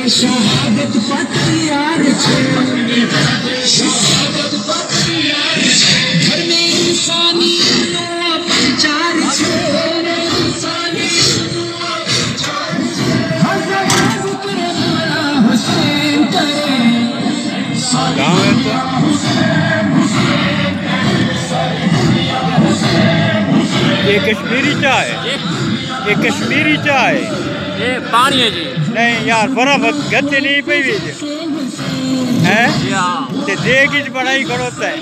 शहादत पत्रियार छे घर में इंसानी पंचार छे हुसैन करे ये कश्मीरी चाय है, ये कश्मीरी चाय है, ये पानी है जी। नहीं यार बराबर गति नहीं पई हुई है ते देख ही बनाई खड़ोता है।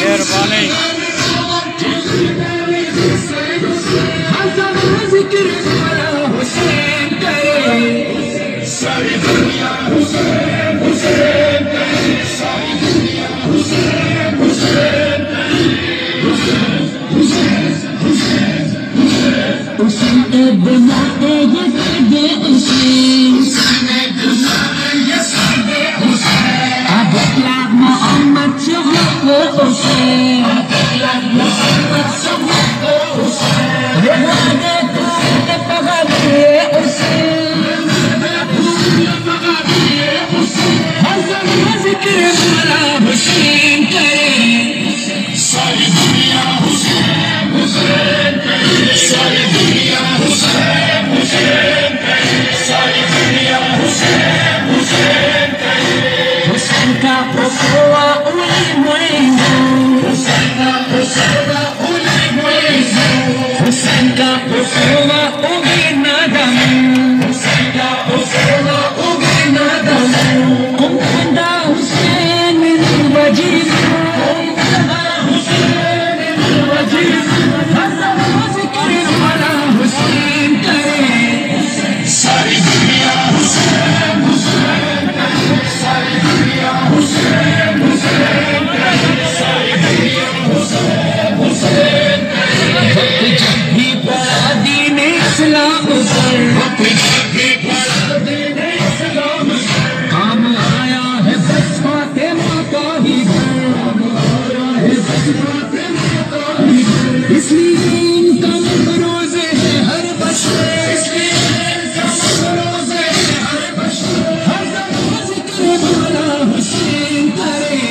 मेहरबानी सारी दुनिया हुसैन हुसैन सारी दुनिया हुसैन हुसैन हुसैन हुसैन हुसैन के बिना ये दे हुसैन ये सादे हुसैन अब लाख मोहम्मद को हुसैन लाख मोहम्मद को हुसैन ये वादे तो पगा दिए हुसैन हुसैन करे सारी दुनिया हुसैन हुसैन करे सारी दुनिया हुसैन हुसैन करे सारी दुनिया हुसैन हुसैन करे हुसैन का पकवा उली मोइनो हुसैन का पकवा उली मोइनो हुसैन का पकवा उली नादम हुसैन का पकवा उली नादम कुंदा हुसैन वजीद हुसैन वजीद ज़िक्र वाला हुसैन करे सारी दुनिया हुसैन हुसैन सारी दुनिया हुसैन हुसैन सारी दुनिया हुसैन हुसैन वक्त जब भी पड़ा दीन इस्लाम पर वक्त जब भी पड़ा दीन इस्लाम पर काम आया है बस फातिमा का ही इसलिए इनका मफरूज़ है हर बशर इसलिए इनका मफरूज़ है हर बशर हर ज़िक्र वाला हुसैन करे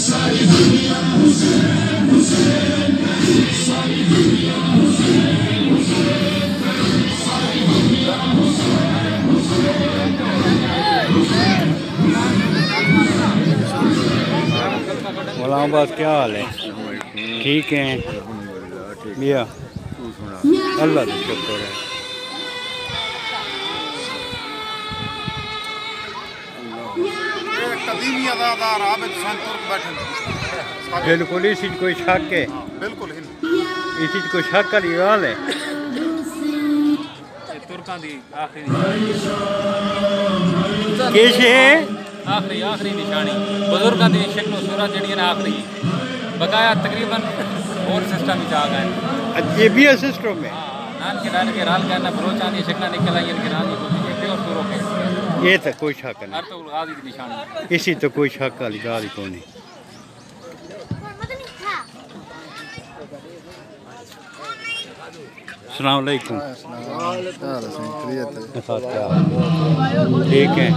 सारी दुनिया हुसैन हुसैन सारी दुनिया हुसैन हुसैन सारी दुनिया हुसैन हुसैन गुलाम बात क्या हाल है? ठीक है मियाँ, अल्लाह का शुक्र है। कदीमी अदादार आबिद संतुर्क बैठे बिल्कुल इसी कोई शक है, बिल्कुल इसी कोई शक वाली गल है। तुर्कां दी आखिरी आखिरी निशानी बुजुर्गों की शक्ल सूरत जी आखिरी बकाया तकरीबन और सिस्टम आ गए। ये भी है सिस्टम में नान के डाल के राल करना बरोचान ये शक्ल निकल आई इनके नाम की और सूरों के ये तो कोई शक नहीं, हर तो गाजी की निशानी इसी तो कोई शक वाली गल ही कोई नहीं। अस्सलाम वालेकुम। ठीक है।